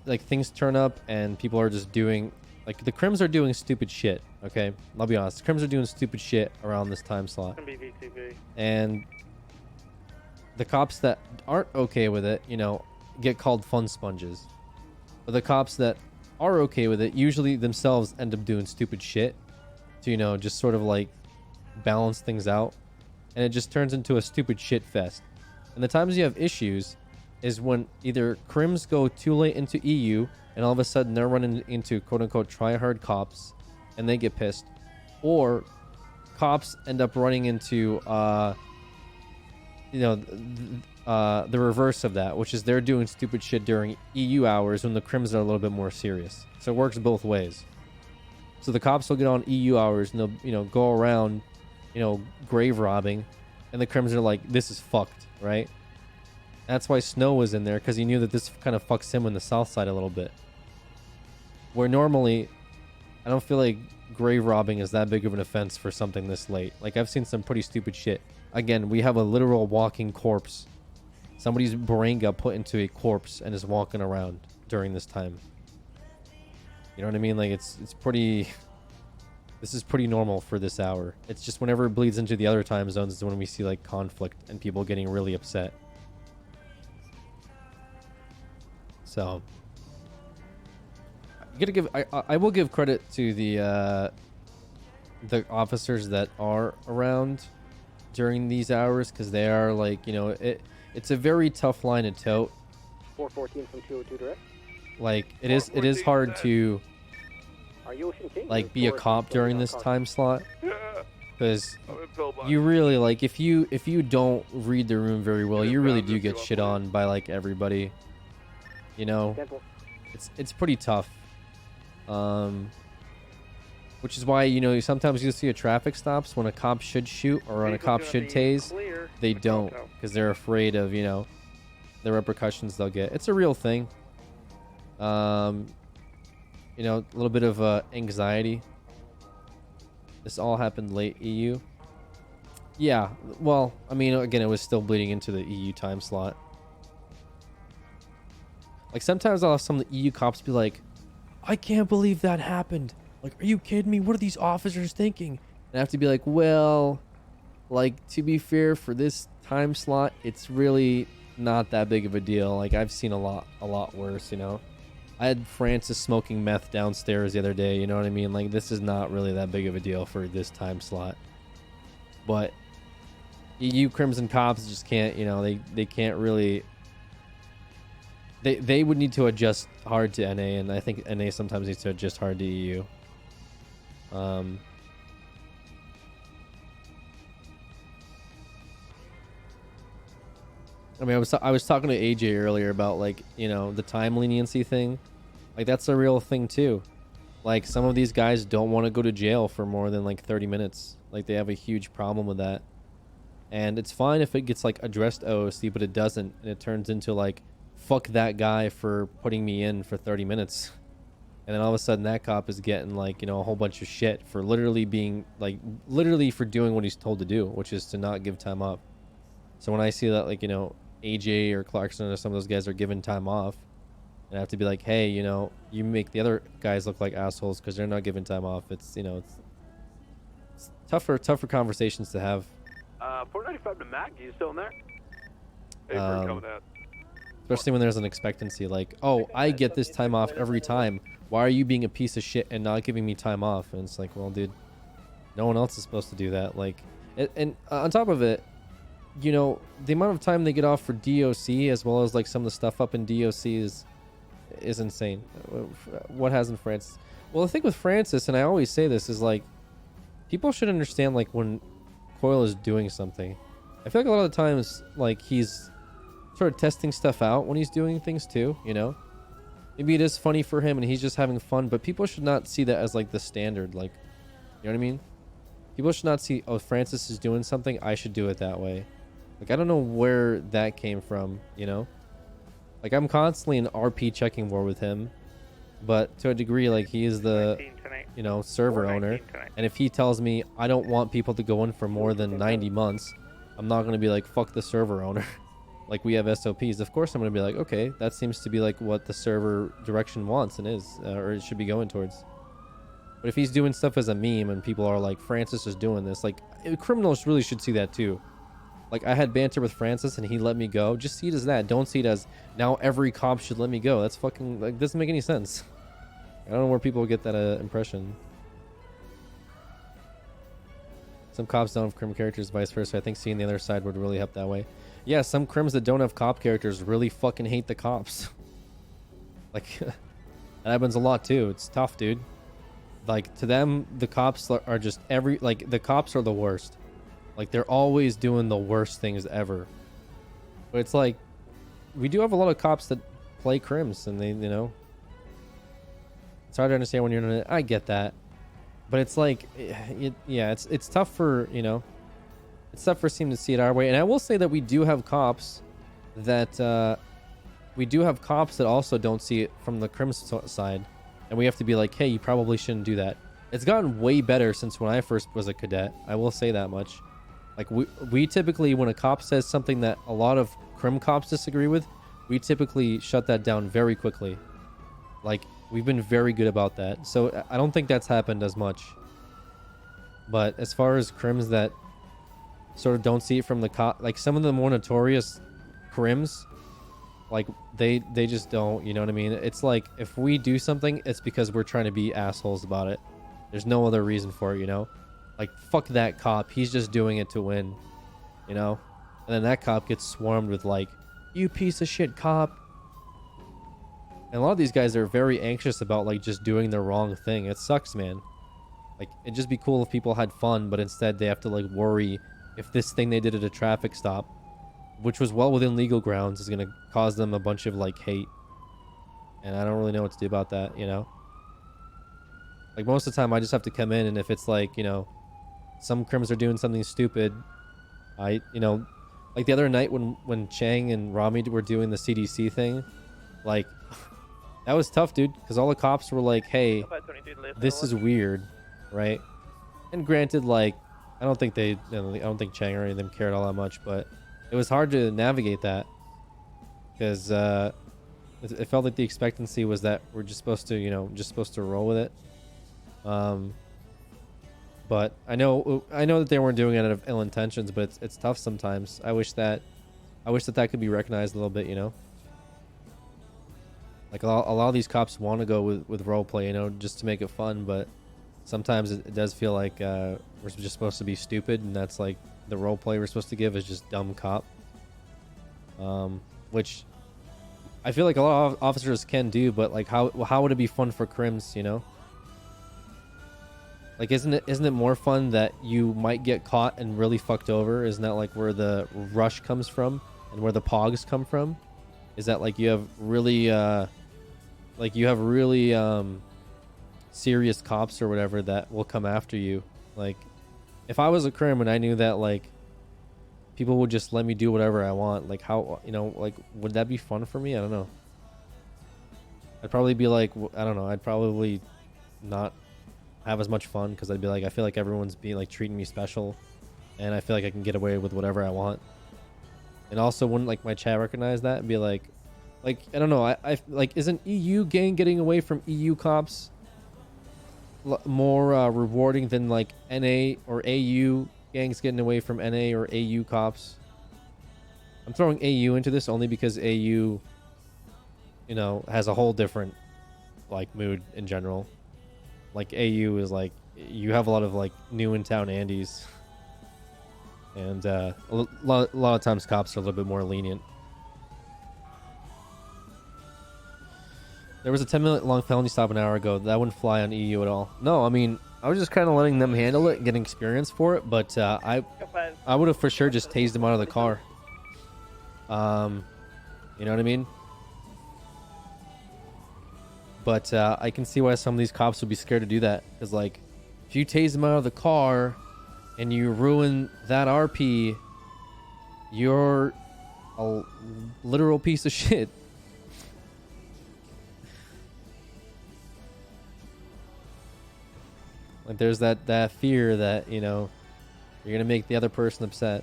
like things turn up and people are just doing, like, the crims are doing stupid shit. Okay, I'll be honest, the crims are doing stupid shit around this time slot, and the cops that aren't okay with it, you know, get called fun sponges. But the cops that are okay with it usually themselves end up doing stupid shit to, you know, just sort of like balance things out, and it just turns into a stupid shit fest. And the times you have issues is when either crims go too late into EU and all of a sudden they're running into quote-unquote try-hard cops and they get pissed, or cops end up running into you know, the reverse of that, which is they're doing stupid shit during EU hours when the crims are a little bit more serious. So it works both ways. So the cops will get on EU hours and they'll, you know, go around, you know, grave robbing, and the crims are like, this is fucked, right? That's why Snow was in there, because he knew that this kind of fucks him in the south side a little bit. Where normally, I don't feel like grave robbing is that big of an offense for something this late. Like, I've seen some pretty stupid shit. Again, we have a literal walking corpse. Somebody's brain got put into a corpse and is walking around during this time. You know what I mean? Like, it's pretty... This is pretty normal for this hour. It's just whenever it bleeds into the other time zones is when we see, like, conflict and people getting really upset. So... You gotta give... I will give credit to the officers that are around during these hours, because they are, like, you know, it's a very tough line to tote. 414 from 202 direct. Like, it is hard to, like, be a cop during this time slot, because you really, like, if you don't read the room very well, you really do get shit on by, like, everybody, you know. It's pretty tough. Which is why, you know, sometimes you'll see a traffic stops when a cop should shoot or when a cop should tase. They don't, because they're afraid of, you know, the repercussions they'll get. It's a real thing. You know, a little bit of anxiety. This all happened late EU. Yeah, well, I mean, again, it was still bleeding into the EU time slot. Like, sometimes I'll have some of the EU cops be like, I can't believe that happened. Like, are you kidding me? What are these officers thinking? And I have to be like, well, like, to be fair, for this time slot, it's really not that big of a deal. Like, I've seen a lot worse, you know. I had Francis smoking meth downstairs the other day, you know what I mean? Like, this is not really that big of a deal for this time slot. But EU Crimson Cops just can't, you know, they can't really... They would need to adjust hard to NA, and I think NA sometimes needs to adjust hard to EU. I mean, I was talking to AJ earlier about, like, you know, the time leniency thing. Like, that's a real thing too. Like, some of these guys don't want to go to jail for more than like 30 minutes. Like, they have a huge problem with that. And it's fine if it gets, like, addressed OOC, but it doesn't, and it turns into, like, fuck that guy for putting me in for 30 minutes. And then all of a sudden that cop is getting, like, you know, a whole bunch of shit for literally being, like, literally for doing what he's told to do, which is to not give time off. So when I see that, like, you know, AJ or Clarkson or some of those guys are given time off, and I have to be like, hey, you know, you make the other guys look like assholes because they're not giving time off. It's, you know, it's tougher conversations to have. 495 to Mac, you still in there? Hey, especially when there's an expectancy, like, oh, I get this time off every time. Why are you being a piece of shit and not giving me time off? And it's like, well, dude, no one else is supposed to do that. Like, and on top of it, you know, the amount of time they get off for DOC, as well as, like, some of the stuff up in DOC is insane. What hasn't Francis? Well, the thing with Francis, and I always say this, is, like, people should understand, like, when Coil is doing something. I feel like a lot of the times, like, he's sort of testing stuff out when he's doing things too, you know? Maybe it is funny for him and he's just having fun, but people should not see that as, like, the standard. Like, you know what I mean? People should not see, oh, Francis is doing something, I should do it that way. Like, I don't know where that came from, you know? Like, I'm constantly in RP checking war with him, but to a degree, like, he is the, you know, server owner. And if he tells me I don't want people to go in for more than 90 months, I'm not going to be like, fuck the server owner. like we have SOPs, of course I'm gonna be like, okay, that seems to be like what the server direction wants and is, or it should be going towards. But if he's doing stuff as a meme and people are like, Francis is doing this, like criminals really should see that too. Like I had banter with Francis and he let me go. Just see it as that. Don't see it as now every cop should let me go. That's fucking like doesn't make any sense. I don't know where people get that impression. Some cops don't have crim characters, vice versa. I think seeing the other side would really help that way. Yeah, some crims that don't have cop characters really fucking hate the cops. Like that happens a lot too. It's tough, dude. Like to them, the cops are just the cops are the worst. Like they're always doing the worst things ever. But it's like we do have a lot of cops that play crims and they, you know, it's hard to understand when you're in it. I get that. But it's like, yeah, it's tough for, you know, it's tough for Steam to see it our way. And I will say that we do have cops that, also don't see it from the crim side. And we have to be like, hey, you probably shouldn't do that. It's gotten way better since when I first was a cadet. I will say that much. Like we typically, when a cop says something that a lot of crim cops disagree with, we typically shut that down very quickly. Like we've been very good about that. So I don't think that's happened as much. But as far as crims that sort of don't see it from the cop, like some of the more notorious crims, like they just don't, you know what I mean? It's like if we do something, it's because we're trying to be assholes about it. There's no other reason for it, you know? Like fuck that cop, he's just doing it to win, you know? And then that cop gets swarmed with like, you piece of shit cop. And a lot of these guys are very anxious about like just doing the wrong thing. It sucks, man. Like it'd just be cool if people had fun, but instead they have to like worry if this thing they did at a traffic stop, which was well within legal grounds, is gonna cause them a bunch of like hate. And I don't really know what to do about that, you know? Like most of the time I just have to come in, and if it's like, you know, some crims are doing something stupid, you know, like the other night when Chang and Rami were doing the CDC thing, like that was tough, dude, because all the cops were like, hey, this is weird, right? And granted, like I don't think Chang or any of them cared all that much, but it was hard to navigate that because it felt like the expectancy was that we're just supposed to, you know, roll with it. But I know that they weren't doing it out of ill intentions, but it's tough sometimes. I wish that could be recognized a little bit, you know. Like a lot of these cops want to go with role play, you know, just to make it fun, but sometimes it does feel like we're just supposed to be stupid, and that's like the role play we're supposed to give is just dumb cop. Which I feel like a lot of officers can do, but like how would it be fun for crims, you know? Like isn't it more fun that you might get caught and really fucked over? Isn't that like where the rush comes from and where the pogs come from? Is that like you have really serious cops or whatever that will come after you? Like if I was a crim and I knew that like people would just let me do whatever I want, like how, you know, like would that be fun for me? I don't know. I'd probably be like, I don't know, I'd probably not have as much fun because I'd be like, I feel like everyone's being like treating me special, and I feel like I can get away with whatever I want. And also wouldn't like my chat recognize that and be like I don't know, I like, isn't EU gang getting away from EU cops more rewarding than like NA or AU gangs getting away from NA or AU cops? I'm throwing AU into this only because AU, you know, has a whole different like mood in general. Like AU is like, you have a lot of like new in town Andes, and a lot of times cops are a little bit more lenient. There was a 10-minute long felony stop an hour ago. That wouldn't fly on EU at all. No, I mean, I was just kind of letting them handle it and getting experience for it, but I would have for sure just tased them out of the car. You know what I mean? But I can see why some of these cops would be scared to do that, because like if you tase them out of the car and you ruin that RP, you're a literal piece of shit. Like there's that fear that, you know, you're gonna make the other person upset.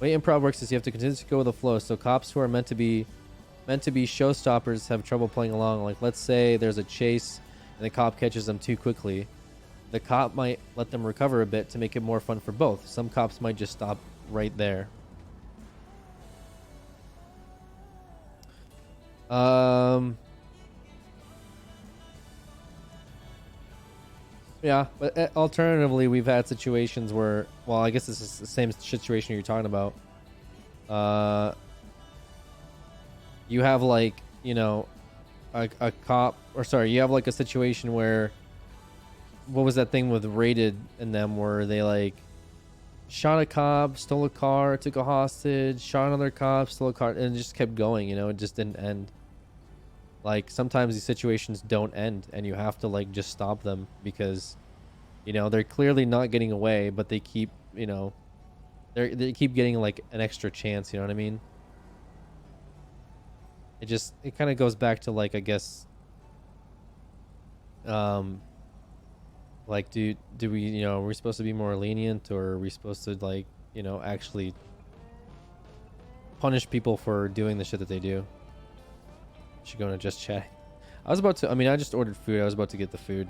way improv works is you have to continue to go with the flow. So cops who are meant to be showstoppers have trouble playing along. Like, let's say there's a chase and the cop catches them too quickly. The cop might let them recover a bit to make it more fun for both. Some cops might just stop right there. Yeah, but alternatively, we've had situations where, well, I guess this is the same situation you're talking about. You have like, you know, a cop, or sorry, you have like a situation where, what was that thing with Rated and them where they like shot a cop, stole a car, took a hostage, shot another cop, stole a car, and it just kept going, you know, it just didn't end. Like, sometimes these situations don't end and you have to like just stop them because, you know, they're clearly not getting away, but they keep, you know, they keep getting like an extra chance, you know what I mean? It kind of goes back to like, I guess, like, do we, you know, are we supposed to be more lenient, or are we supposed to like, you know, actually punish people for doing the shit that they do? Should go into just chat. I was about to, I mean, I just ordered food. I was about to get the food.